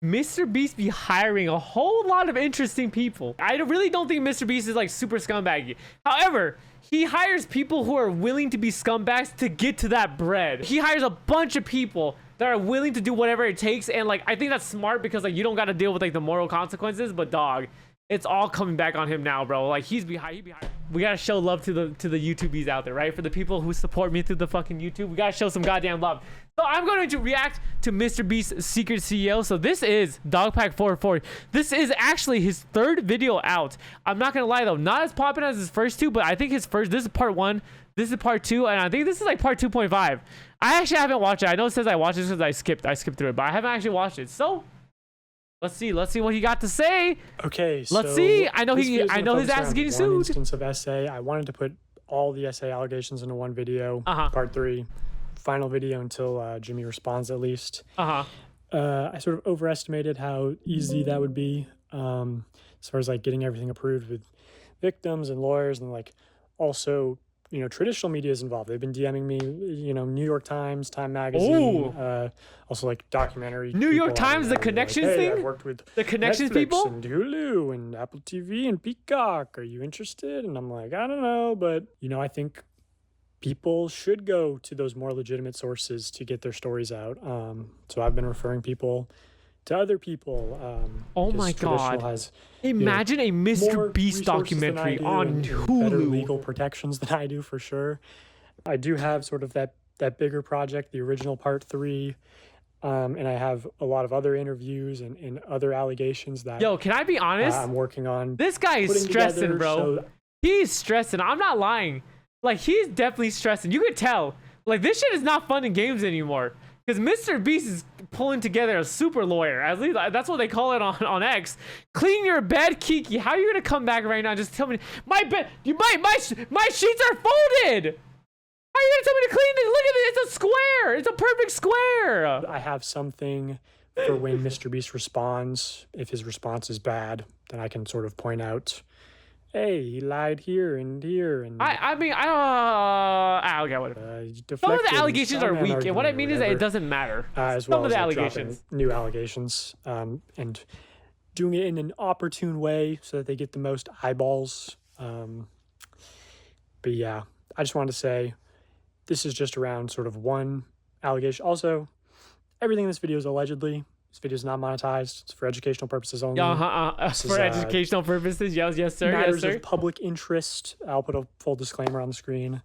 MrBeast be hiring a whole lot of interesting people. I really don't think MrBeast is like super scumbaggy. However, he hires people who are willing to be scumbags to get to that bread. He hires a bunch of people that are willing to do whatever it takes, and like I think that's smart because like you don't got to deal with like the moral consequences. But dog, it's all coming back on him now, bro. Like he be hired. We gotta show love to the YouTubies out there, right? For the people who support me through the fucking YouTube, we gotta show some goddamn love. So I'm going to react to MrBeast's secret CEO. So this is Dogpack440. This is actually his third video out. I'm not gonna lie though, not as popular as his first two, but I think his first, this is part 1, this is part 2, and I think this is like part 2.5. I actually haven't watched it. I know it says I watched it because I skipped through it, but I haven't actually watched it. So let's see what he got to say. Okay, let's see. I know his ass is getting sued. One instance of essay. I wanted to put all the essay allegations into one video. Part 3, final video until Jimmy responds at least. I sort of overestimated how easy that would be, as far as like getting everything approved with victims and lawyers, and like also, you know, traditional media is involved. They've been DMing me, you know, New York Times, Time Magazine, also like documentary. New York Times, the connections like, hey, thing? I've worked with the connections Netflix people? and Hulu and Apple TV and Peacock. Are you interested? And I'm like, I don't know. But, you know, I think people should go to those more legitimate sources to get their stories out. So I've been referring people to other people. Oh my God. Has, imagine you know, a MrBeast documentary on Hulu. Better legal protections than I do for sure. I do have sort of that bigger project, the original part 3. And I have a lot of other interviews and other allegations that... Yo, can I be honest? I'm working on. This guy is stressing, together, bro. So he's stressing. I'm not lying. Like, he's definitely stressing. You could tell. Like, this shit is not fun and games anymore. Because MrBeast is pulling together a super lawyer. At least that's what they call it on X. Clean your bed, Kiki. How are you gonna come back right now? Just tell me my bed. My sheets are folded. How are you gonna tell me to clean it? Look at it. It's a square. It's a perfect square. I have something for when MrBeast responds. If his response is bad, then I can sort of point out, hey, he lied here and here. And I mean, okay, whatever. Some of the allegations are weak, and what I mean is that it doesn't matter. As well Some of the as allegations. New allegations, and doing it in an opportune way so that they get the most eyeballs. But yeah, I just wanted to say this is just around sort of one allegation. Also, everything in this video is allegedly. This video is not monetized. It's for educational purposes only. For educational purposes, yes, sir. Matters yes, sir. of public interest. I'll put a full disclaimer on the screen.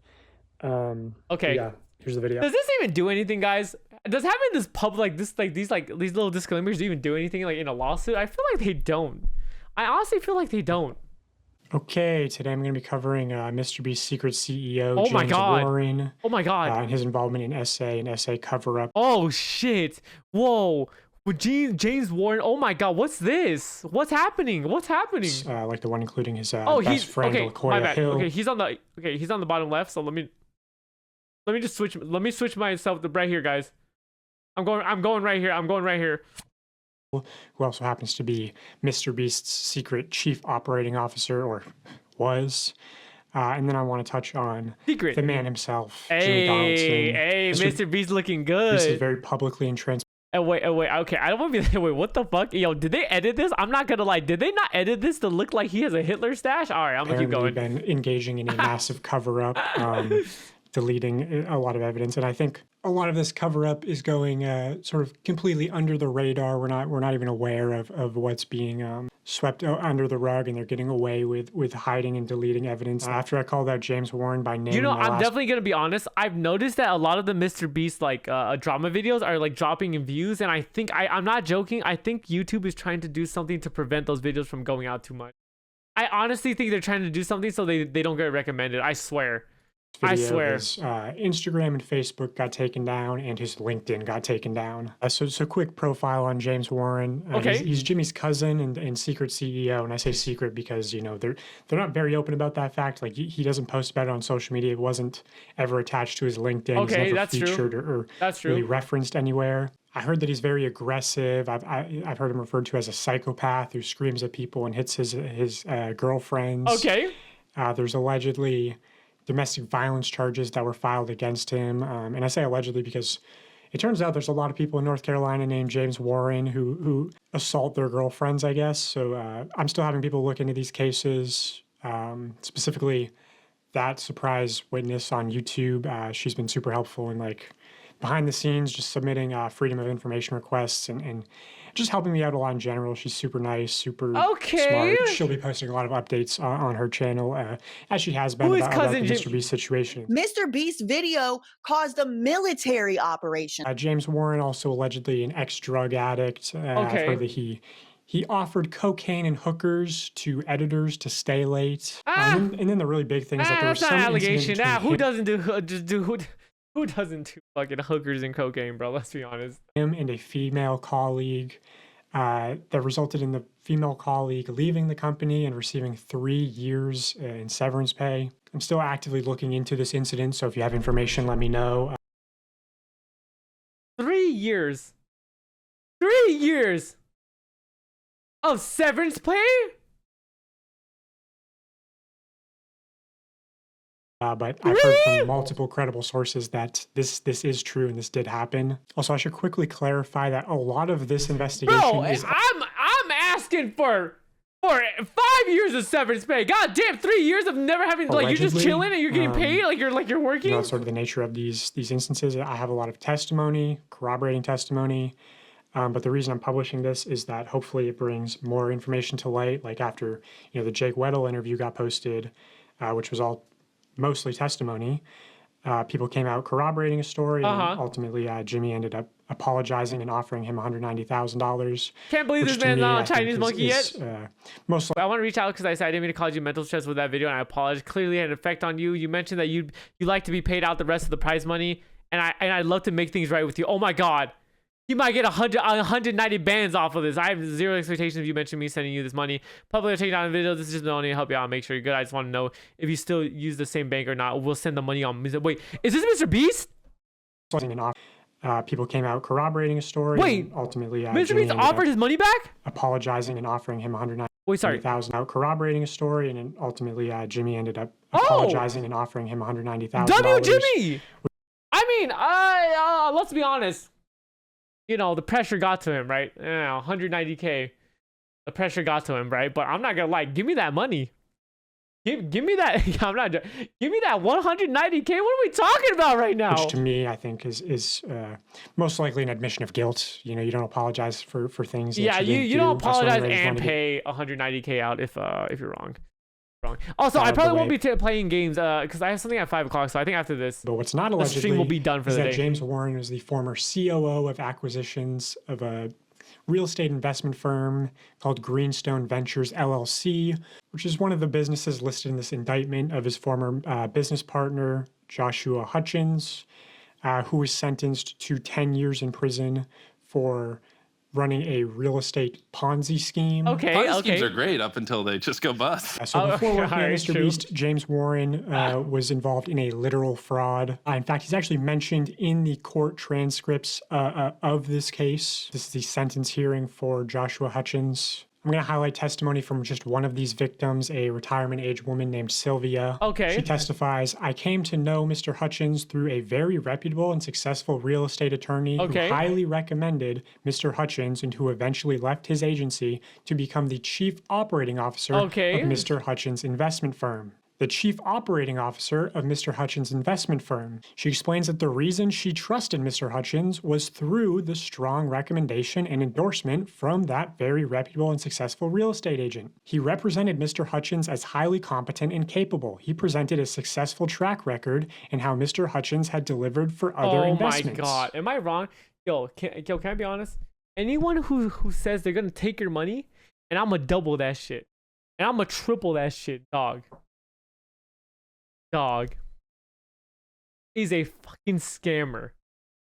Okay. Yeah, here's the video. Does this even do anything, guys? Does having this public, these little disclaimers even do anything like in a lawsuit? I feel like they don't. I honestly feel like they don't. Okay, today I'm going to be covering MrBeast's secret CEO, Oh my James God. Warren. Oh my God. And his involvement in essay and essay cover-up. Oh shit. Whoa. With James Warren. Oh my God. What's this? What's happening? What's happening? Like the one including his he's best friend, okay. LaCoya My bad. Hill. Okay, he's on the bottom left. So let me just switch. Let me switch myself to right here, guys. I'm going right here. I'm going right here. Who also happens to be MrBeast's secret chief operating officer, or was. And then I want to touch on the man himself, Jimmy Donaldson. Hey, MrBeast looking good. This is very publicly and transparent. Oh, wait. Okay, I don't want to be wait, what the fuck? Yo, did they edit this? I'm not gonna lie. Did they not edit this to look like he has a Hitler stash? All right, I'm gonna keep going. Been engaging in a massive cover-up, deleting a lot of evidence, and I think a lot of this cover-up is going sort of completely under the radar. We're not even aware of what's being swept under the rug, and they're getting away with hiding and deleting evidence. After I called out James Warren by name, you know, I'm definitely gonna be honest. I've noticed that a lot of the MrBeast like drama videos are like dropping in views, and I think I'm not joking. I think YouTube is trying to do something to prevent those videos from going out too much. I honestly think they're trying to do something so they don't get recommended. I swear. I swear. His Instagram and Facebook got taken down, and his LinkedIn got taken down. So quick profile on James Warren. Okay. He's Jimmy's cousin and secret CEO, and I say secret because, you know, they're not very open about that fact. Like he doesn't post about it on social media. It wasn't ever attached to his LinkedIn. Okay, He's never that's featured true. or That's true. really referenced anywhere. I heard that he's very aggressive. I've heard him referred to as a psychopath who screams at people and hits his girlfriends. Okay. There's allegedly domestic violence charges that were filed against him. And I say allegedly because It turns out there's a lot of people in North Carolina named James Warren who assault their girlfriends, I guess. So I'm still having people look into these cases, specifically that surprise witness on YouTube. She's been super helpful in like behind the scenes, just submitting freedom of information requests and just helping me out a lot in general. She's super nice, super smart. She'll be posting a lot of updates on her channel, as she has been about the MrBeast situation. MrBeast's video caused a military operation. James Warren, also allegedly an ex-drug addict. I've heard that he offered cocaine and hookers to editors to stay late. And then the really big thing is that there was some allegation. Who doesn't do who doesn't do fucking hookers and cocaine, bro? Let's be honest. Him and a female colleague that resulted in the female colleague leaving the company and receiving 3 years in severance pay. I'm still actively looking into this incident, so if you have information, let me know. 3 years. 3 years of severance pay? But I've heard from multiple credible sources that this is true and this did happen. Also, I should quickly clarify that a lot of this investigation is... I'm asking for 5 years of severance pay. God damn, 3 years of never having, like, you're just chilling and you're getting paid, like you're working. You know, sort of the nature of these instances. I have a lot of testimony, corroborating testimony. But the reason I'm publishing this is that hopefully it brings more information to light. Like after, the Jake Weddle interview got posted, which was all mostly testimony, people came out corroborating a story, and ultimately Jimmy ended up apologizing and offering him $190,000. Can't believe this man's not a Chinese monkey yet. I want to reach out because I didn't mean to cause you mental stress with that video, and I apologize. Clearly had an effect on you. You mentioned that you like to be paid out the rest of the prize money, and I'd love to make things right with you. Oh my God. You might get 190 bands off of this. I have zero expectations if you mention me sending you this money. Probably take down the video. This is just only to help you out and make sure you're good. I just want to know if you still use the same bank or not. We'll send the money on. Wait, is this MrBeast? People came out corroborating a story. Wait, ultimately, MrBeast offered his money back? Apologizing and offering him $190,000 out corroborating a story, and then ultimately Jimmy ended up apologizing and offering him $190,000. W Jimmy! I mean, let's be honest. The pressure got to him, right? 190K. The pressure got to him, right? But I'm not gonna lie. Give me that money. Give me that. I'm not. Give me that 190K. What are we talking about right now? Which to me, I think is most likely an admission of guilt. You don't apologize for things. Yeah, you don't apologize and pay 190K out if you're wrong. Also, I probably won't be playing games because I have something at 5 o'clock. So I think after this, but what's not allegedly, the stream will be done for the day. James Warren was the former COO of acquisitions of a real estate investment firm called Greenstone Ventures LLC, which is one of the businesses listed in this indictment of his former business partner Joshua Hutchins, who was sentenced to 10 years in prison for running a real estate Ponzi scheme. Ponzi schemes are great up until they just go bust. So before working at MrBeast, James Warren was involved in a literal fraud. In fact, he's actually mentioned in the court transcripts of this case. This is the sentence hearing for Joshua Hutchins. I'm going to highlight testimony from just one of these victims, a retirement age woman named Sylvia. She testifies, I came to know Mr. Hutchins through a very reputable and successful real estate attorney who highly recommended Mr. Hutchins and who eventually left his agency to become the chief operating officer of Mr. Hutchins' investment firm. The chief operating officer of Mr. Hutchins' investment firm. She explains that the reason she trusted Mr. Hutchins was through the strong recommendation and endorsement from that very reputable and successful real estate agent. He represented Mr. Hutchins as highly competent and capable. He presented a successful track record and how Mr. Hutchins had delivered for other investments. Oh my God, am I wrong? Yo, can I be honest? Anyone who says they're gonna take your money, and I'm gonna double that shit, and I'm gonna triple that shit, dog, is a fucking scammer.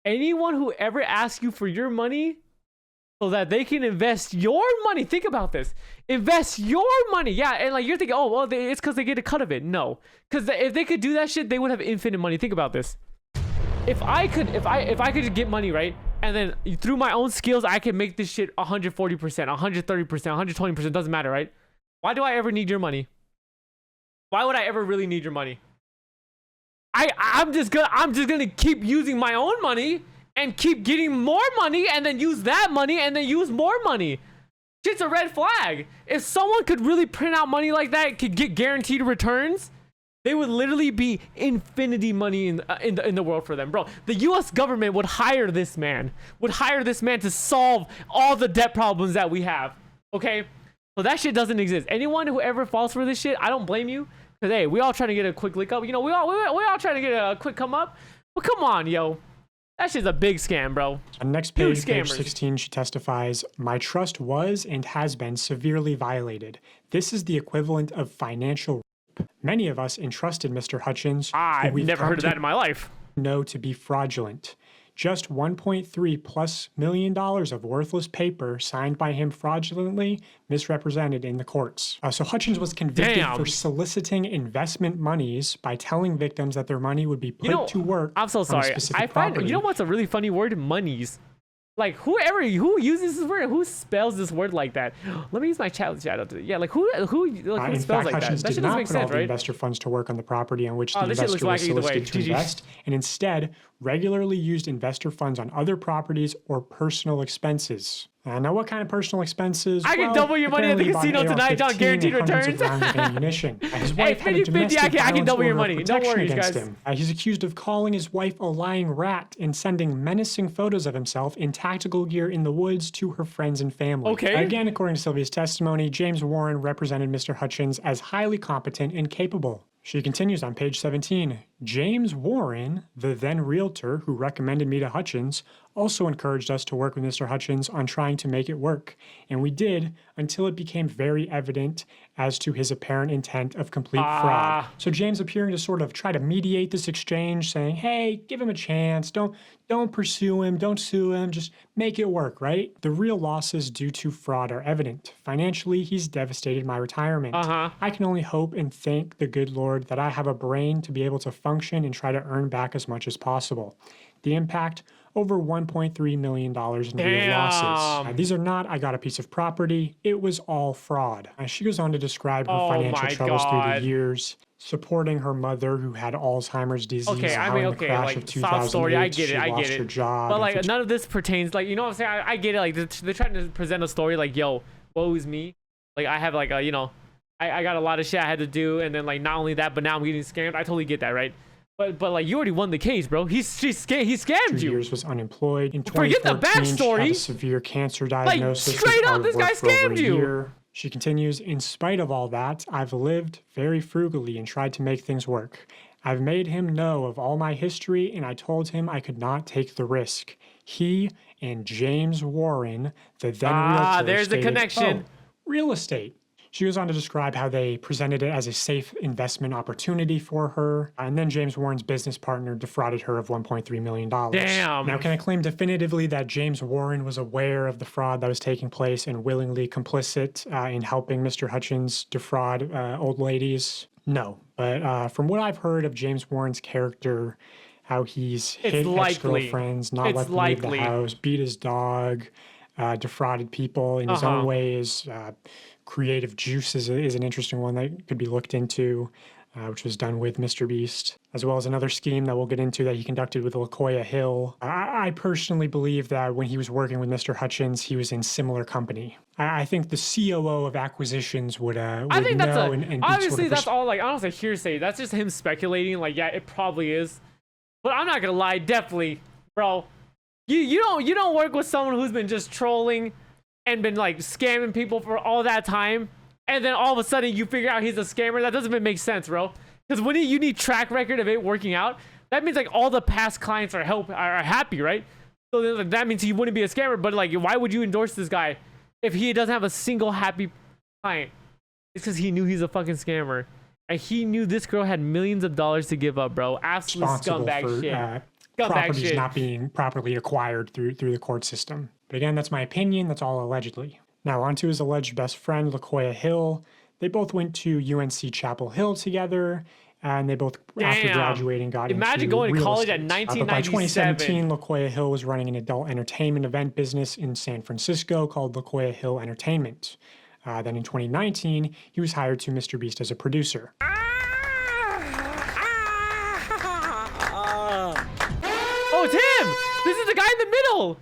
Anyone who ever asks you for your money so that they can invest your money, think about this, invest your money, yeah, and like you're thinking, oh well, it's because they get a cut of it. No, because if they could do that shit, they would have infinite money. Think about this. If I could just get money, right, and then through my own skills I can make this shit 140%, 130%, 120%, doesn't matter, right? Why do I ever need your money? Why would I ever really need your money? I'm just gonna keep using my own money and keep getting more money and then use that money and then use more money. Shit's a red flag. If someone could really print out money like that, could get guaranteed returns, they would literally be infinity money in the world for them, bro. The U.S. government would hire this man. To solve all the debt problems that we have. Okay, so that shit doesn't exist. Anyone who ever falls for this shit, I don't blame you. Cause hey, we all trying to get a quick lick up. You know, we all trying to get a quick come up. But come on, yo. That shit's a big scam, bro. On next page, page 16, she testifies, "My trust was and has been severely violated. This is the equivalent of financial rape. Many of us entrusted Mr. Hutchins, I've never heard of that in my life, know to be fraudulent. Just $1.3+ million of worthless paper signed by him fraudulently misrepresented in the courts." So Hutchins was convicted for soliciting investment monies by telling victims that their money would be put to work. I'm so sorry. I find, you know what's a really funny word? Monies. Like who uses this word? Who spells this word like that? Let me use my chat out to it. Yeah, like who spells like that? That shit doesn't make sense, right? Investor funds to work on the property on which the investor was solicited to invest, and instead regularly used investor funds on other properties or personal expenses. Now, what kind of personal expenses? I can double your money at the casino tonight, John. Guaranteed returns. His wife had a domestic I can double your money. No worries, guys. He's accused of calling his wife a lying rat and sending menacing photos of himself in tactical gear in the woods to her friends and family. Okay. Again, according to Sylvia's testimony, James Warren represented Mr. Hutchins as highly competent and capable. She continues on page 17. "James Warren, the then realtor who recommended me to Hutchins, also encouraged us to work with Mr. Hutchins on trying to make it work. And we did until it became very evident as to his apparent intent of complete fraud." So James appearing to sort of try to mediate this exchange, saying, hey, give him a chance. Don't pursue him. Don't sue him. Just make it work, right? The real losses due to fraud are evident. Financially, he's devastated my retirement. I can only hope and thank the good Lord that I have a brain to be able to function and try to earn back as much as possible. The impact, over $1.3 million in real losses. These are not, I got a piece of property. It was all fraud. She goes on to describe her financial troubles through the years, supporting her mother who had Alzheimer's disease. Okay, I mean, okay, like, sob story, I get it. Her job, but like, none of this pertains, like, you know what I'm saying? I get it. Like, they're trying to present a story like, yo, woe is me. Like, I have like a, you know, I got a lot of shit I had to do, and then like, not only that, but now I'm getting scammed. I totally get that, right? But like, you already won the case, bro. He scammed you. 2 years was unemployed. In Forget the backstory. She had a severe cancer diagnosis. Like, straight up, this guy scammed you. She continues, "In spite of all that, I've lived very frugally and tried to make things work. I've made him know of all my history, and I told him I could not take the risk. He and James Warren, the then realtor, there's the connection. Real estate." She goes on to describe how they presented it as a safe investment opportunity for her, and then James Warren's business partner defrauded her of $1.3 million. Damn. Now, can I claim definitively that James Warren was aware of the fraud that was taking place and willingly complicit in helping Mr. Hutchins defraud old ladies? No. But from what I've heard of James Warren's character, how he's hit ex-girlfriends, not let them leave the house, beat his dog, defrauded people in his own ways. Creative juice is an interesting one that could be looked into, which was done with MrBeast, as well as another scheme that we'll get into that he conducted with LaKoya Hill. I personally believe that when he was working with Mr. Hutchins, he was in similar company. I think the COO of acquisitions would I think that's know and obviously sort of that's all, like, I don't say hearsay. That's just him speculating. Like, yeah, it probably is. But I'm not gonna lie, definitely, bro. You don't work with someone who's been just trolling and been like scamming people for all that time, and then all of a sudden you figure out he's a scammer. That doesn't even make sense, bro. Because when you need track record of it working out, that means like all the past clients are happy, right? So that means he wouldn't be a scammer. But like, why would you endorse this guy if he doesn't have a single happy client? It's because he knew he's a fucking scammer, and he knew this girl had millions of dollars to give up, bro. Absolute scumbag shit. Properties not being properly acquired through the court system. But again, that's my opinion. That's all allegedly. Now on to his alleged best friend, LaKoya Hill. They both went to UNC Chapel Hill together, and they both, after graduating, got Imagine going to college at 1997. By 2017, LaKoya Hill was running an adult entertainment event business in San Francisco called LaKoya Hill Entertainment. Then in 2019, he was hired to MrBeast as a producer. Oh, it's him! This is the guy in the middle.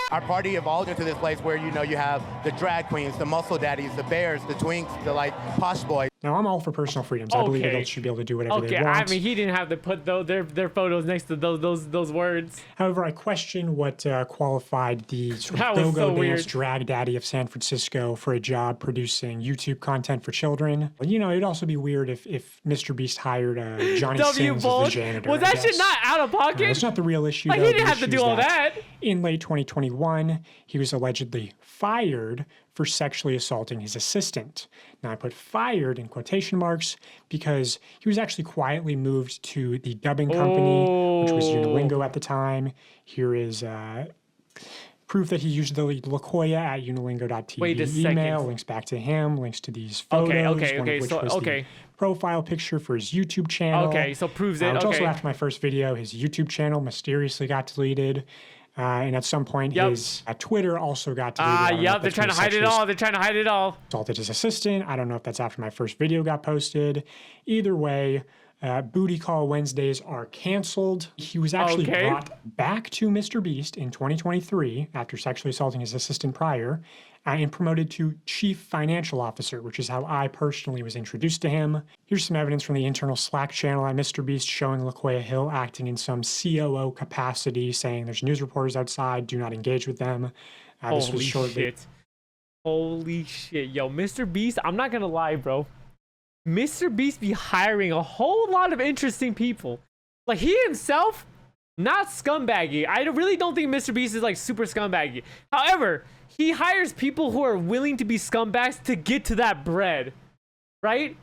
Our party evolved into this place where, you know, you have the drag queens, the muscle daddies, the bears, the twinks, the like posh boys. Now, I'm all for personal freedoms. I believe adults should be able to do whatever they want. I mean, he didn't have to put their photos next to those words. However, I question what qualified the sort of go-go dance drag daddy of San Francisco for a job producing YouTube content for children. You know, it'd also be weird if MrBeast hired Johnny Sins as the janitor. Was that shit not out of pocket? That's not the real issue. Like, he didn't have to do all that. In late 2021, he was allegedly fired for sexually assaulting his assistant. Now, I put fired in quotation marks because he was actually quietly moved to the dubbing company, which was Unilingo at the time. Here is proof that he used the LaKoya at unilingo.tv Wait a email, second. links back to him, links to these photos, the profile picture for his YouTube channel. Okay, so proves it. Which also, after my first video, his YouTube channel mysteriously got deleted. And at some point, his Twitter also got deleted. Yep, they're trying to hide it all. They're trying to hide it all. Assaulted his assistant. I don't know if that's after my first video got posted. Either way, Booty Call Wednesdays are canceled. He was actually brought back to MrBeast in 2023 after sexually assaulting his assistant prior, and promoted to Chief Financial Officer, which is how I personally was introduced to him. Here's some evidence from the internal Slack channel at MrBeast showing LaKoya Hill acting in some COO capacity, saying there's news reporters outside, do not engage with them. This was shortly. Holy shit. Yo, MrBeast, I'm not gonna lie, bro. MrBeast be hiring a whole lot of interesting people. Like, he himself, not scumbaggy. I really don't think MrBeast is like super scumbaggy. However, he hires people who are willing to be scumbags to get to that bread, right?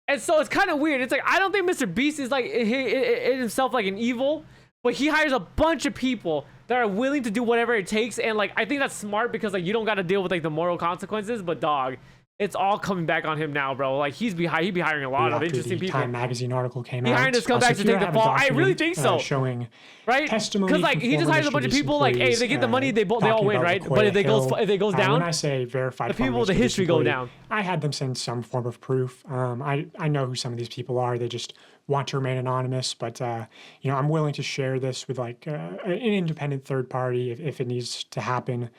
And so it's kind of weird. It's like, I don't think MrBeast is like in himself like an evil, but he hires a bunch of people that are willing to do whatever it takes. And like, I think that's smart because like you don't got to deal with like the moral consequences. But dog, it's all coming back on him now, bro. Like, he'd be hiring a lot of interesting people. Time magazine article came out. He hired the scumbags to take the fall. I really think so. Showing testimony, because like he just hires a bunch of people. Like, hey, if they get the money, they all win, right? But if it goes down, when I say verified, the people with the history go down. I had them send some form of proof. I know who some of these people are. They just want to remain anonymous, but you know, I'm willing to share this with like an independent third party if it needs to happen.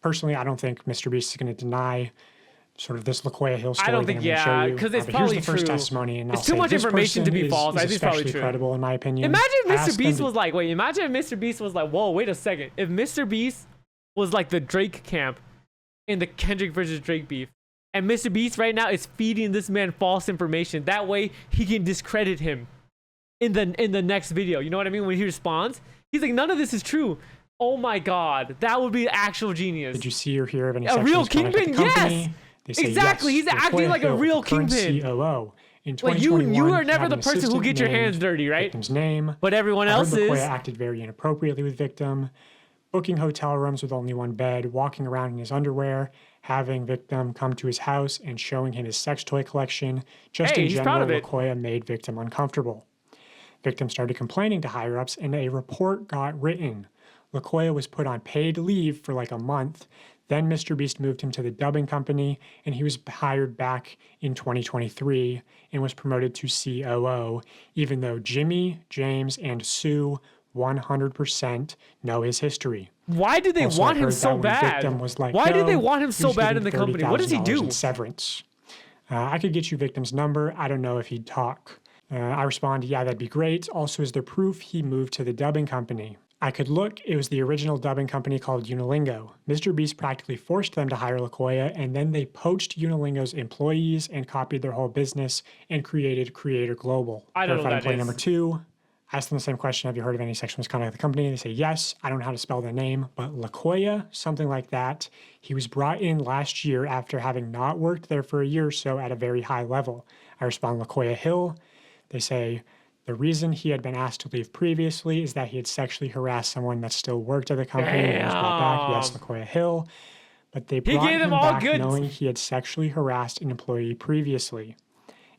Personally, I don't think MrBeast is going to deny sort of this LaKoya Hill story. I don't think, because it's probably here's the first testimony, and it's too much information to be false. I think it's probably true. Credible, in my opinion. Imagine if MrBeast was like, imagine if MrBeast was like, whoa, wait a second. If MrBeast was like the Drake camp in the Kendrick versus Drake beef, and MrBeast right now is feeding this man false information, that way he can discredit him in the next video. You know what I mean? When he responds, he's like, none of this is true. Oh my God, that would be actual genius. Did you see or hear of any a real kingpin? Yes. Exactly, he's acting like a real kingpin. COO. In like you are never the person who gets your hands dirty, right? Victim's name, but everyone else is. LaKoya acted very inappropriately with victim, booking hotel rooms with only one bed, walking around in his underwear, having victim come to his house and showing him his sex toy collection. Just in general, LaKoya made victim uncomfortable. Victim started complaining to higher ups, and a report got written. LaKoya was put on paid leave for like a month. Then MrBeast moved him to the dubbing company, and he was hired back in 2023 and was promoted to COO, even though Jimmy, James, and Sue 100% know his history. Why did they want him so bad? Why did they want him so bad in the company? What does he do? Severance. I could get you victim's number. I don't know if he'd talk. I respond, yeah, that'd be great. Also, is there proof he moved to the dubbing company? I could look. It was the original dubbing company called Unilingo. MrBeast practically forced them to hire LaKoya, and then they poached Unilingo's employees and copied their whole business and created Creator Global. I don't know what that is. Number 2, ask them the same question, have you heard of any sexual misconduct at the company? They say yes. I don't know how to spell their name, but LaKoya, something like that. He was brought in last year after having not worked there for a year or so at a very high level. I respond, LaKoya Hill. They say, the reason he had been asked to leave previously is that he had sexually harassed someone that still worked at the company and was brought back. Yes, LaKoya Hill. But they brought him back knowing he had sexually harassed an employee previously.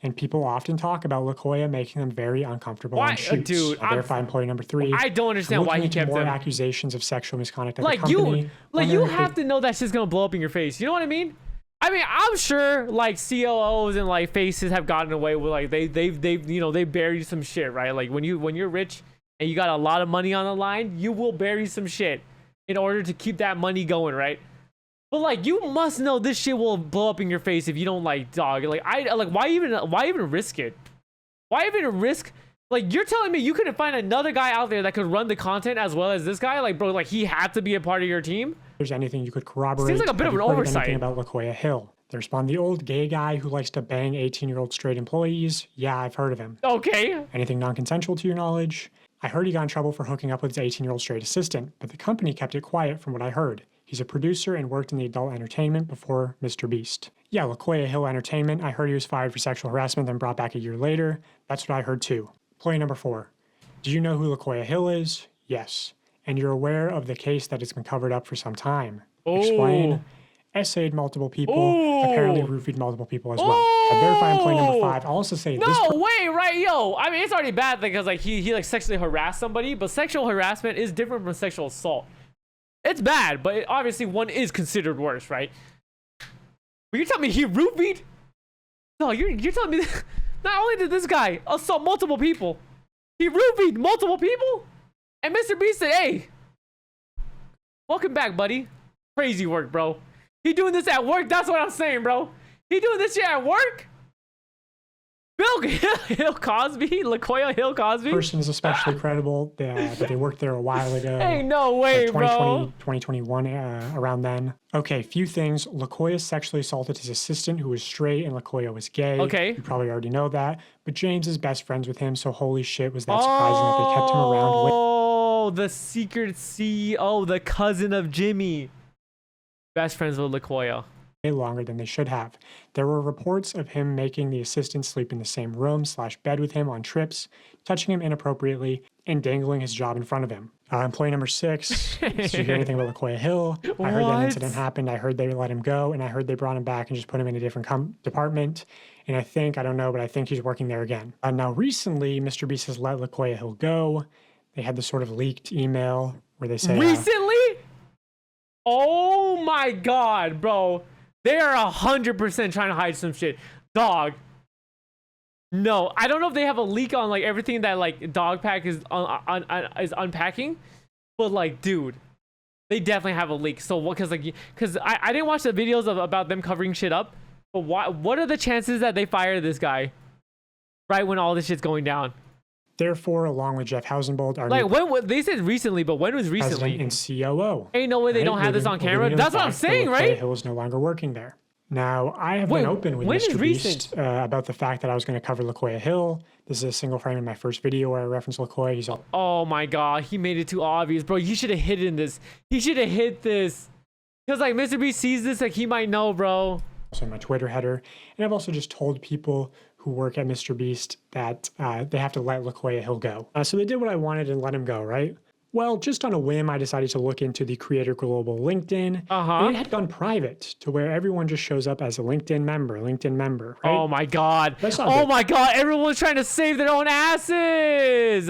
And people often talk about LaKoya making them very uncomfortable on shoots. Dude, verify employee number 3. I don't understand why he kept them. More accusations of sexual misconduct at the company. You have to know that shit's gonna blow up in your face. You know what I mean? I mean, I'm sure like COOs and like faces have gotten away with like they buried some shit, right? Like when you're rich, and you got a lot of money on the line, you will bury some shit in order to keep that money going, right? But like, you must know this shit will blow up in your face if you don't like, dog. Like, why even risk it? Why even risk? Like, you're telling me you couldn't find another guy out there that could run the content as well as this guy? Like, bro, like, he had to be a part of your team? If there's anything you could corroborate. Seems like a bit of an oversight. Anything about LaQuia Hill? They respond, the old gay guy who likes to bang 18-year-old straight employees. Yeah, I've heard of him. Okay. Anything non-consensual to your knowledge? I heard he got in trouble for hooking up with his 18-year-old straight assistant, but the company kept it quiet from what I heard. He's a producer and worked in the adult entertainment before MrBeast. Yeah, LaQuia Hill Entertainment. I heard he was fired for sexual harassment, then brought back a year later. That's what I heard too. Employee number 4. Do you know who LaQuia Hill is? Yes. And you're aware of the case that has been covered up for some time. Explain. Essayed multiple people, apparently roofied multiple people as well. I verify employee number 5. I'll also say no way, right? Yo, I mean, it's already bad because like he like sexually harassed somebody, but sexual harassment is different from sexual assault. It's bad, but obviously one is considered worse, right? But you're telling me he roofied? No, you're telling me that not only did this guy assault multiple people, he roofied multiple people? And MrBeast said, hey, welcome back, buddy. Crazy work, bro. He doing this at work? That's what I'm saying, bro. He doing this shit at work? Bill Hill Cosby? LaQuia Hill Cosby? Person is especially credible that they worked there a while ago. Ain't no way, 2020, bro. 2021, around then. Okay, few things. LaQuia sexually assaulted his assistant who was straight and LaQuia was gay. Okay. You probably already know that. But James is best friends with him, so holy shit, was that surprising that they kept him around. Oh, the secret CEO, the cousin of Jimmy. Best friends with LaQuia. Longer than they should have. There were reports of him making the assistant sleep in the same room / bed with him on trips, touching him inappropriately, and dangling his job in front of him. Employee number 6. Did you hear anything about LaQuia Hill? I heard that incident happened. I heard they let him go, and I heard they brought him back and just put him in a different department. And I don't know, but I think he's working there again. Now, recently, MrBeast has let LaQuia Hill go. They had this sort of leaked email where they say... Recently? Oh my god, bro. They are 100% trying to hide some shit. Dog. No, I don't know if they have a leak on like everything that like Dogpack is is unpacking, but like, dude, they definitely have a leak. So what? Because I didn't watch the videos about them covering shit up. But what are the chances that they fire this guy right when all this shit's going down? Therefore, along with Jeff Hausenbold, our like when they said recently, but when was recently? And COO. Ain't no way they don't have this on camera. That's what I'm saying, right? Hill is no longer working there. Now, I have been open with MrBeast about the fact that I was going to cover LaQuia Hill. This is a single frame in my first video where I reference LaQuia. He's all, oh my god, he made it too obvious, bro. You should have hidden this. He should have hit this, because like MrBeast sees this, like he might know, bro. Also, my Twitter header, and I've also just told people who work at MrBeast that they have to let LaQuia Hill go. So they did what I wanted and let him go, right? Well, just on a whim, I decided to look into the Creator Global LinkedIn. And it had gone private to where everyone just shows up as a LinkedIn member, right? Oh my god. Oh my god, everyone's trying to save their own asses.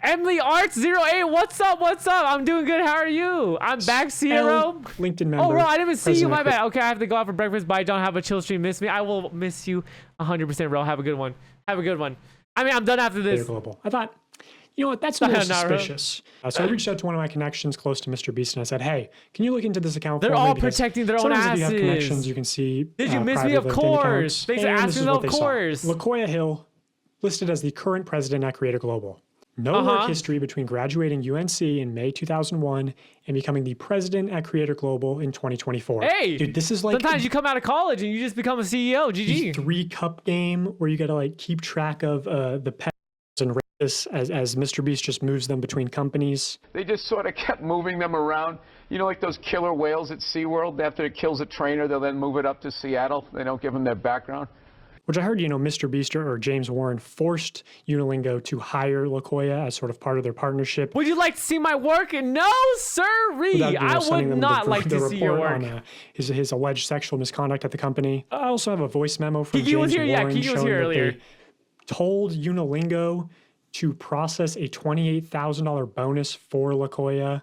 Emily Arts 08, what's up? I'm doing good, how are you? I'm back, Sierra. LinkedIn member. Oh, bro, I didn't even see you, my bad. Okay, I have to go out for breakfast, but I don't have a chill stream. Miss me. I will miss you 100%, bro. Have a good one. I mean, I'm done after this. Global. I thought, you know what, that's a little suspicious. So I reached out to one of my connections close to MrBeast and I said, hey, can you look into this account for me? They're all protecting their own asses. If you have connections, you can see. Did you miss me? Of course. Thanks for asking, of course. LaQuia Hill, listed as the current president at Creator Global. No work history between graduating UNC in May 2001 and becoming the president at Creator Global in 2024. Hey, dude, this is like sometimes you come out of college and you just become a CEO. GG. The 3-cup game where you got to like keep track of the pets and races as MrBeast just moves them between companies. They just sort of kept moving them around. You know, like those killer whales at SeaWorld. After it kills a trainer, they'll then move it up to Seattle. They don't give them their background. Which I heard, you know, MrBeast or James Warren forced Unilingo to hire LaQuia as sort of part of their partnership. Would you like to see my work? No, sirree. I would not like to see your work. On, his alleged sexual misconduct at the company. I also have a voice memo from Kiki James was here. Warren Kiki was here earlier. They told Unilingo to process a $28,000 bonus for LaQuia.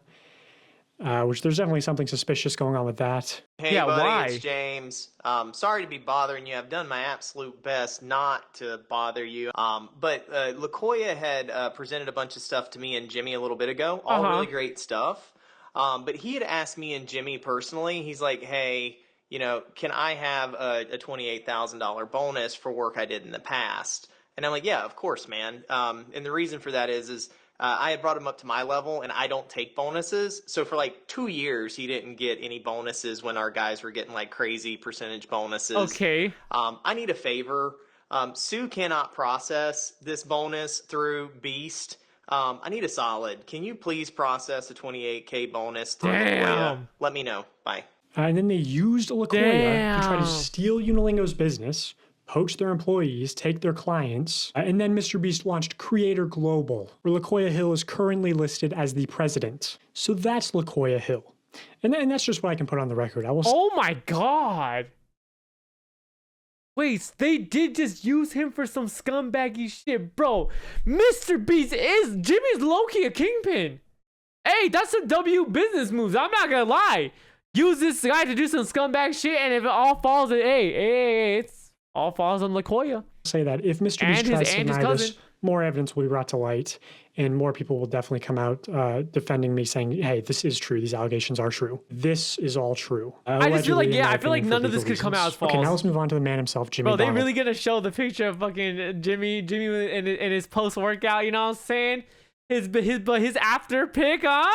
which there's definitely something suspicious going on with that. Hey, yeah, buddy, why? it's James. Sorry to be bothering you. I've done my absolute best not to bother you. But LaKoya had presented a bunch of stuff to me and Jimmy a little bit ago. All really great stuff. But he had asked me and Jimmy personally. He's like, hey, you know, can I have a $28,000 bonus for work I did in the past? And I'm like, yeah, of course, man. And the reason for that is I had brought him up to my level, and I don't take bonuses. So for like 2 years, he didn't get any bonuses when our guys were getting like crazy percentage bonuses. Okay. I need a favor. Sue cannot process this bonus through Beast. I need a solid. Can you please process a 28K bonus through LaKoya? Let me know. Bye. And then they used LaKoya to try to steal Unilingo's business, poach their employees, take their clients, and then MrBeast launched Creator Global, where LaKoya Hill is currently listed as the president. So that's LaKoya Hill. And that's just what I can put on the record. Oh my god. Wait, they did just use him for some scumbaggy shit, bro. MrBeast Jimmy's low-key a kingpin. Hey, that's some W business moves. I'm not gonna lie. Use this guy to do some scumbag shit, and if it all falls, it's all falls on LaKoya. Say that if MrBeast tries to deny this, more evidence will be brought to light, and more people will definitely come out defending me, saying, "Hey, this is true. These allegations are true. This is all true." I just feel like, I feel like none of this could come out as false. Okay, now let's move on to the man himself, Jimmy. Bro, they really gonna show the picture of fucking Jimmy in his post workout. You know what I'm saying? His after pic, huh?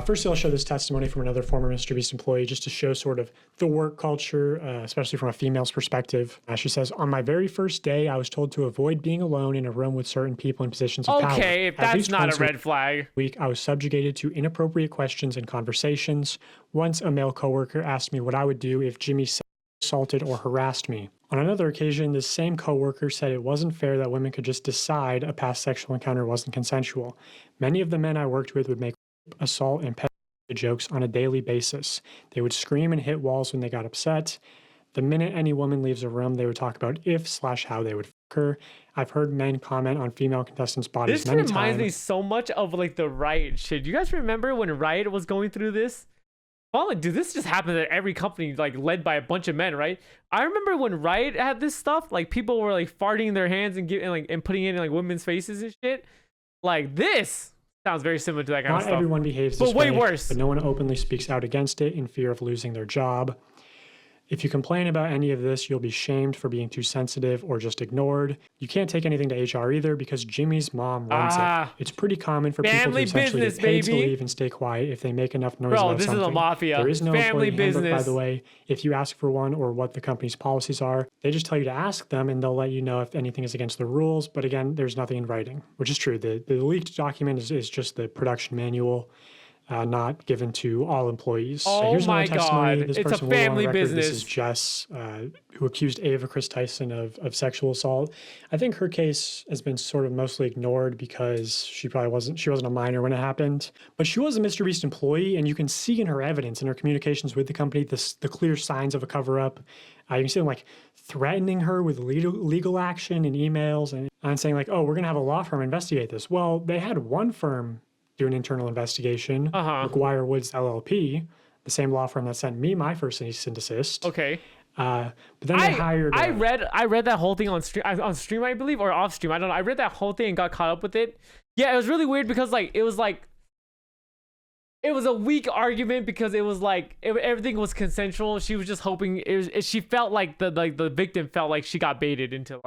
First, I'll show this testimony from another former MrBeast employee just to show sort of the work culture, especially from a female's perspective. She says, on my very first day, I was told to avoid being alone in a room with certain people in positions of power. Okay, if that's not a red flag. I was subjugated to inappropriate questions and conversations. Once a male coworker asked me what I would do if Jimmy assaulted or harassed me. On another occasion, this same coworker said it wasn't fair that women could just decide a past sexual encounter wasn't consensual. Many of the men I worked with would make assault and pet jokes on a daily basis. They would scream and hit walls when they got upset. The minute any woman leaves a room, they would talk about if/how they would fuck her. I've heard men comment on female contestants' bodies many times. This reminds me so much of like the Riot shit. You guys remember when Riot was going through this? Well, dude, this just happens at every company, like led by a bunch of men, right? I remember when Riot had this stuff, like people were like farting in their hands and putting it in like women's faces and shit. Like this sounds very similar to that kind of stuff. Not everyone behaves this way, but way worse. But no one openly speaks out against it in fear of losing their job. If you complain about any of this, you'll be shamed for being too sensitive or just ignored. You can't take anything to HR either because Jimmy's mom runs it. It's pretty common for people to essentially get paid to leave and stay quiet if they make enough noise about something. Bro, this is a mafia. There is no family employee handbook, business. by the way. If you ask for one or what the company's policies are, they just tell you to ask them and they'll let you know if anything is against the rules. But again, there's nothing in writing, which is true. The leaked document is just the production manual. Not given to all employees. Oh here's my testimony. God, This it's a person will go on family record. business. This is Jess, who accused Ava Chris Tyson of sexual assault. I think her case has been sort of mostly ignored because she wasn't a minor when it happened. But she was a MrBeast employee, and you can see in her evidence, in her communications with the company, the clear signs of a cover-up. You can see them like threatening her with legal action and emails and saying like, oh, we're going to have a law firm investigate this. Well, they had one firm do an internal investigation, McGuire Woods LLP, the same law firm that sent me my first cease and desist. Okay. But then they hired. I read that whole thing on stream, I believe, or off stream. I don't know. I read that whole thing and got caught up with it. Yeah, it was really weird because it was a weak argument because it was everything was consensual. She was just hoping she felt like the victim felt like she got baited into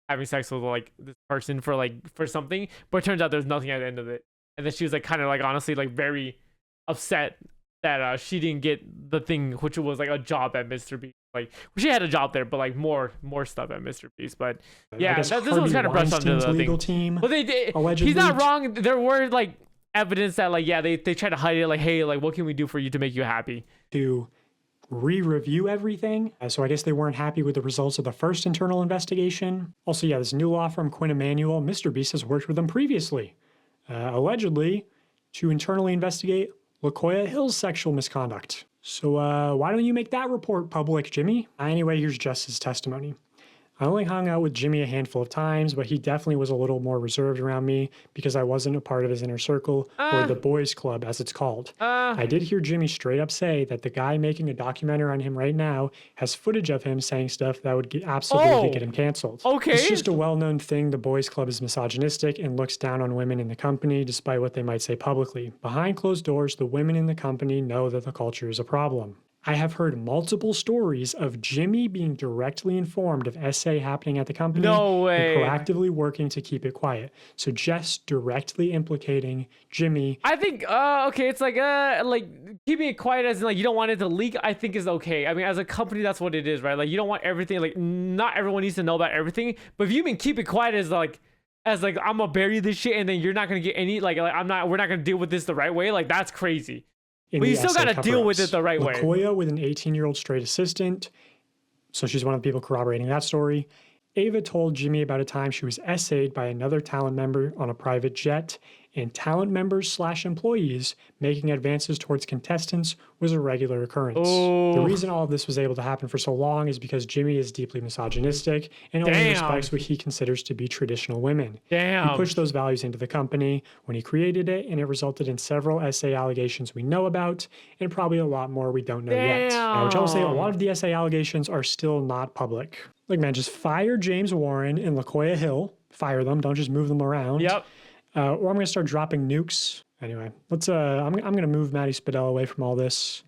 having sex with this person for something, but it turns out there's nothing at the end of it. And then she was honestly very upset that she didn't get the thing, which was a job at MrBeast. She had a job there, but more stuff at MrBeast. But yeah, this was kind of brushed under the legal thing. Team. But he's not wrong. There were evidence that they tried to hide it. Hey, what can we do for you to make you happy? To re-review everything. So I guess they weren't happy with the results of the first internal investigation. Also, yeah, this new law firm, Quinn Emanuel, MrBeast has worked with them previously. Allegedly, to internally investigate LaKoya Hill's sexual misconduct. So why don't you make that report public, Jimmy? Anyway, here's Jess's testimony. I only hung out with Jimmy a handful of times, but he definitely was a little more reserved around me because I wasn't a part of his inner circle or the boys club, as it's called. I did hear Jimmy straight up say that the guy making a documentary on him right now has footage of him saying stuff that would absolutely get him canceled. Okay. It's just a well-known thing. The boys club is misogynistic and looks down on women in the company, despite what they might say publicly. Behind closed doors, the women in the company know that the culture is a problem. I have heard multiple stories of Jimmy being directly informed of SA happening at the company No way. and proactively working to keep it quiet. So Jess directly implicating Jimmy. I think, okay, it's like keeping it quiet as in, like, you don't want it to leak, I think is okay. I mean, as a company, that's what it is, right? Like, you don't want everything, like, not everyone needs to know about everything. But if you mean keep it quiet as I'm gonna bury this shit and then you're not gonna get any, we're not gonna deal with this the right way, like, that's crazy. But you still got to deal with it the right way. LaKoya with an 18-year-old straight assistant. So she's one of the people corroborating that story. Ava told Jimmy about a time she was essayed by another talent member on a private jet, and talent members / employees making advances towards contestants was a regular occurrence. Oh. The reason all of this was able to happen for so long is because Jimmy is deeply misogynistic and only respects what he considers to be traditional women. Damn. He pushed those values into the company when he created it, and it resulted in several SA allegations we know about, and probably a lot more we don't know yet. Which I'll say a lot of the SA allegations are still not public. Like, man, just fire James Warren and LaKoya Hill. Fire them. Don't just move them around. Yep. Or I'm going to start dropping nukes. Anyway, I'm going to move Maddie Spadell away from all this.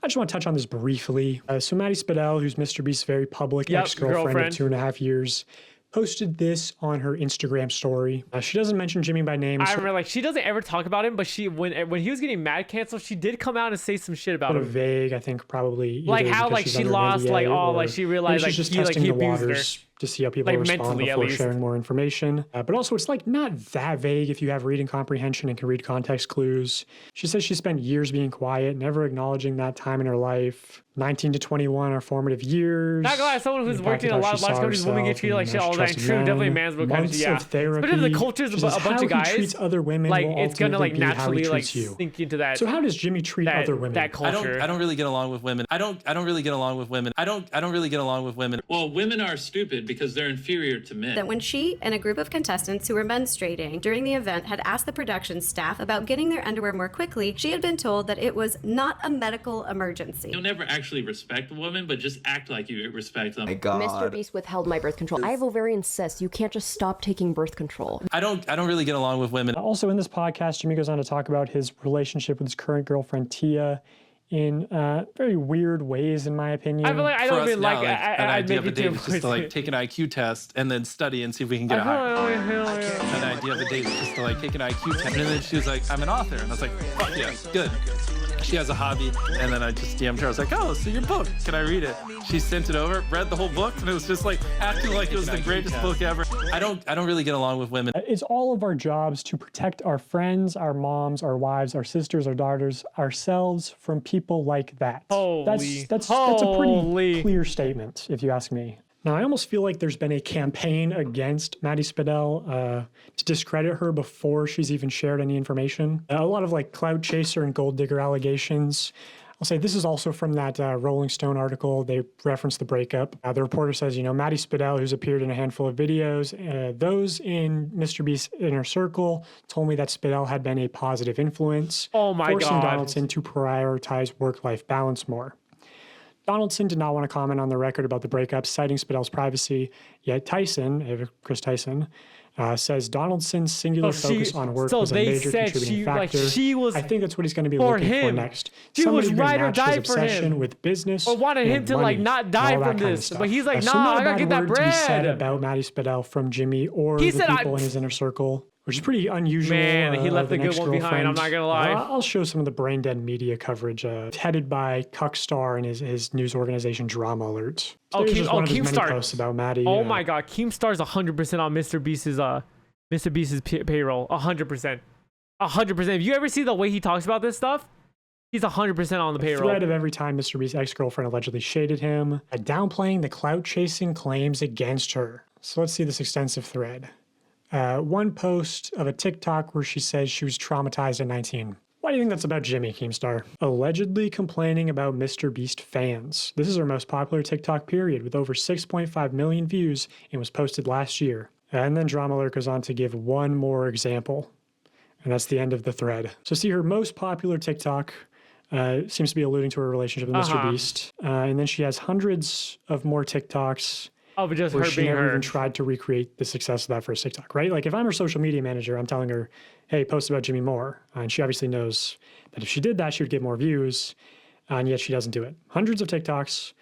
I just want to touch on this briefly. So Maddie Spadell, who's MrBeast's very public ex-girlfriend of 2.5 years, posted this on her Instagram story. She doesn't mention Jimmy by name. I remember, she doesn't ever talk about him, but when he was getting mad canceled, she did come out and say some shit about him. Vague, I think, probably. Like how, she lost, she realized, she's just he abused her. To see how people respond before sharing more information. But also, it's not that vague if you have reading comprehension and can read context clues. She says she spent years being quiet, never acknowledging that time in her life. 19 to 21 are formative years. Not gonna lie, someone who's worked in a lot of large companies, women get treated like shit all the time. True, definitely man's book kind of, yeah. Therapy. But if the culture's a bunch of guys, treats other women it's gonna naturally sink into that. So how does Jimmy treat other women? That culture. I don't really get along with women. I don't really get along with women. I don't really get along with women. Well, women are stupid because they're inferior to men. That when she and a group of contestants who were menstruating during the event had asked the production staff about getting their underwear more quickly, she had been told that it was not a medical emergency. You'll never actually respect a woman, but just act like you respect them. My God. MrBeast withheld my birth control. I have ovarian cysts. You can't just stop taking birth control. I don't really get along with women. Also in this podcast, Jimmy goes on to talk about his relationship with his current girlfriend, Tia, in very weird ways, in my opinion. I feel like I don't even like an idea of a date is just to take an IQ test and then study and see if we can get a higher. An idea of a date is just to take an IQ test. And then she was like, I'm an author. And I was like, fuck yeah, good. She has a hobby. And then I just DM'd her. I was like, oh, so your book, can I read it? She sent it over, read the whole book, and it was just acting like it was the greatest book ever. I don't really get along with women. It's all of our jobs to protect our friends, our moms, our wives, our sisters, our daughters, ourselves from people like that. That's a pretty clear statement, if you ask me. Now, I almost feel like there's been a campaign against Maddie Spadell to discredit her before she's even shared any information. A lot of clout chaser and gold digger allegations. I'll say this is also from that Rolling Stone article. They referenced the breakup. The reporter says, Maddie Spadell, who's appeared in a handful of videos, those in MrBeast's inner circle told me that Spadell had been a positive influence, forcing Donaldson to prioritize work-life balance more. Donaldson did not want to comment on the record about the breakup, citing Spadell's privacy, yet Chris Tyson, says Donaldson's singular focus on work was a major contributing factor. I think that's what he's going to be looking for next. She was ride or die for him. With business or wanted him to not die from this, but he's like, nah, I gotta get that bread. To be said about Maddie Spadell from Jimmy or the people in his inner circle, which is pretty unusual. Man, he left the good one behind. I'm not gonna lie. I'll show some of the brain dead media coverage headed by Cuckstar and his news organization Drama Alert. Keemstar posts about Maddie. Oh my God, Keemstar's 100% on MrBeast's payroll. 100%. 100%. If you ever see the way he talks about this stuff, he's 100% on the payroll. Thread of every time MrBeast's ex-girlfriend allegedly shaded him, downplaying the clout-chasing claims against her. So let's see this extensive thread. One post of a TikTok where she says she was traumatized at 19. Why do you think that's about Jimmy, Keemstar? Allegedly complaining about MrBeast fans. This is her most popular TikTok period with over 6.5 million views and was posted last year. And then Drama Alert goes on to give one more example. And that's the end of the thread. So see, her most popular TikTok seems to be alluding to her relationship with MrBeast. And then she has hundreds of more TikToks. Oh, but just where her she being never her. even tried to recreate the success of that first TikTok, right? Like if I'm her social media manager, I'm telling her, hey, post about Jimmy Moore. And she obviously knows that if she did that, she would get more views. And yet she doesn't do it. Hundreds of TikToks,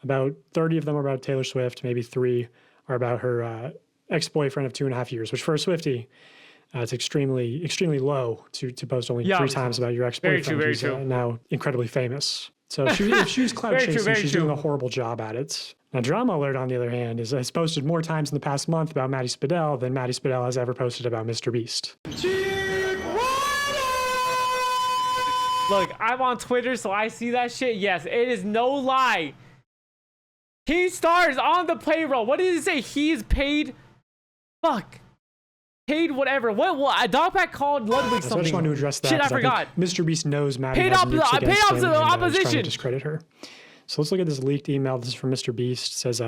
about 30 of them are about Taylor Swift, maybe 3 are about her ex-boyfriend of 2.5 years, which for a Swiftie, it's extremely, extremely low to post only 3 times about your ex-boyfriend who's now incredibly famous. So if she was clout chasing, she's doing a horrible job at it. Now, Drama Alert, on the other hand, has posted more times in the past month about Maddie Spadell than Maddie Spadell has ever posted about MrBeast. Look, I'm on Twitter, so I see that shit. Yes, it is no lie. Keemstar is on the payroll. What did it say? He is paid. Fuck. Paid whatever. What? Dogpack called Ludwig something. So I just want to address that. Shit, I forgot. MrBeast knows Maddie paid has up nukes against him and opposition. trying to discredit her. So let's look at this leaked email. This is from MrBeast. It says,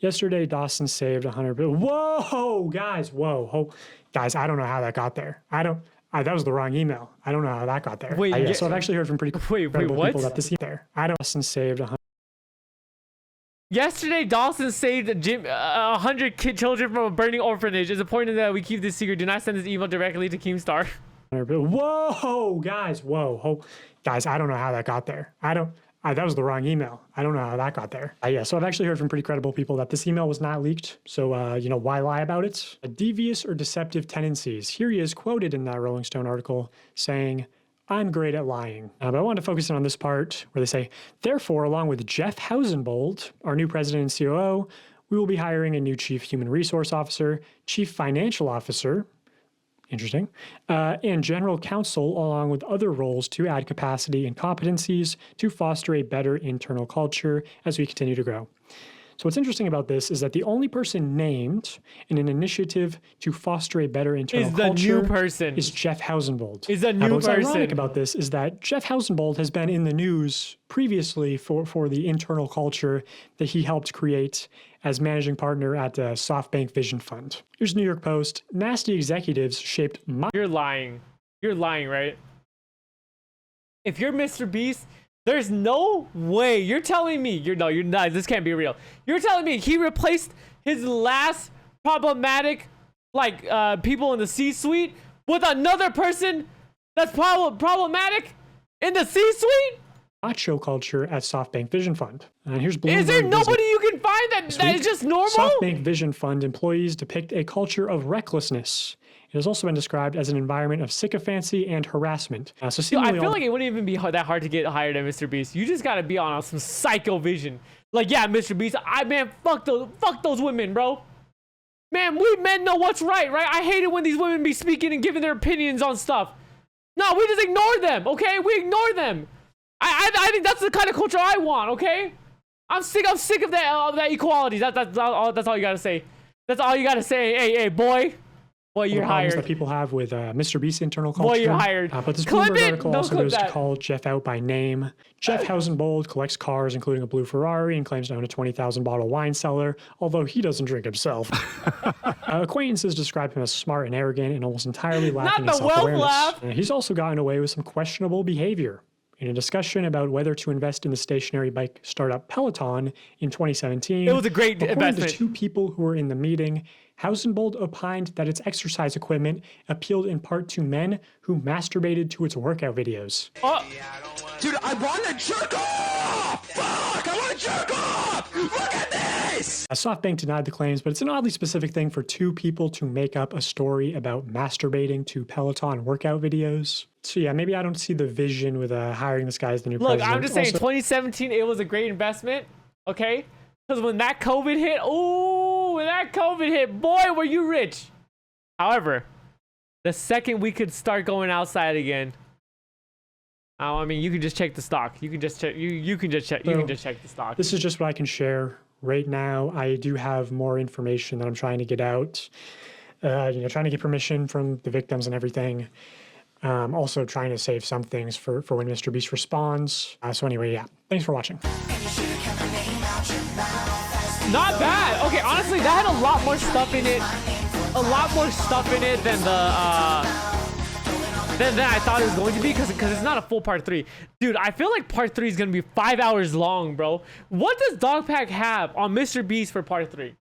yesterday Dawson saved 100 billion. Whoa, guys. Whoa. Guys, I don't know how that got there. That was the wrong email. I don't know how that got there. Wait, so I've actually heard from pretty credible what? people that this there. Dawson saved 100. Yesterday, Dawson saved 100 children from a burning orphanage. It's important that we keep this secret. Do not send this email directly to Keemstar. Whoa, guys. Whoa. Guys, I don't know how that got there. That was the wrong email. I don't know how that got there. So I've actually heard from pretty credible people that this email was not leaked. So, why lie about it? Devious or deceptive tendencies. Here he is quoted in that Rolling Stone article saying, I'm great at lying. But I want to focus in on this part where they say, therefore, along with Jeff Hausenbold, our new president and COO, we will be hiring a new chief human resource officer, chief financial officer, interesting, and general counsel, along with other roles to add capacity and competencies to foster a better internal culture as we continue to grow. So what's interesting about this is that the only person named in an initiative to foster a better internal culture is Jeff Hausenbold. Is the new what's person. ironic about this is that Jeff Hausenbold has been in the news previously for the internal culture that he helped create as managing partner at the SoftBank Vision Fund. Here's New York Post. Nasty executives shaped my... You're lying. You're lying, right? If you're MrBeast, there's no way. You're telling me. You're not. This can't be real. You're telling me he replaced his last problematic, people in the C-suite with another person that's problematic in the C-suite? Macho culture at SoftBank Vision Fund. And here's Bloomberg. Is there nobody you can find that is just normal? SoftBank Vision Fund employees depict a culture of recklessness. It has also been described as an environment of sycophancy and harassment. I feel like it wouldn't even be that hard to get hired at MrBeast. You just gotta be on some psycho vision. MrBeast, fuck those women, bro. Man, we men know what's right? I hate it when these women be speaking and giving their opinions on stuff. No, we just ignore them, okay? We ignore them. I think that's the kind of culture I want, okay? I'm sick of that equality. That's all you gotta say. That's all you gotta say. Hey, boy. Boy, you're hired. That people have with MrBeast's internal culture. Boy, you're hired. But this Bloomberg article also goes to call Jeff out by name. Jeff Hausenbold collects cars, including a blue Ferrari, and claims to own a 20,000 bottle wine cellar, although he doesn't drink himself. Acquaintances describe him as smart and arrogant and almost entirely lacking in self-awareness. He's also gotten away with some questionable behavior. In a discussion about whether to invest in the stationary bike startup Peloton in 2017, it was a great investment. According to 2 people who were in the meeting, Hausenbold opined that its exercise equipment appealed in part to men who masturbated to its workout videos. Dude, I want to jerk off! Fuck! I want to jerk off! Look at this! SoftBank denied the claims, but it's an oddly specific thing for 2 people to make up a story about masturbating to Peloton workout videos. So yeah, maybe I don't see the vision with hiring this guy as the new president. Look, I'm just saying, 2017, it was a great investment, okay? Because when that COVID hit, boy, were you rich. However, the second we could start going outside again, you can just check the stock. You can just check. You can just check the stock. This is just what I can share right now. I do have more information that I'm trying to get out. Trying to get permission from the victims and everything. Also trying to save some things for when MrBeast responds. So anyway, yeah, thanks for watching. Not bad. Okay, honestly, that had a lot more stuff in it. A lot more stuff in it than than I thought it was going to be, because it's not a full part 3. Dude, I feel like part 3 is gonna be 5 hours long, bro. What does Dogpack have on MrBeast for part 3?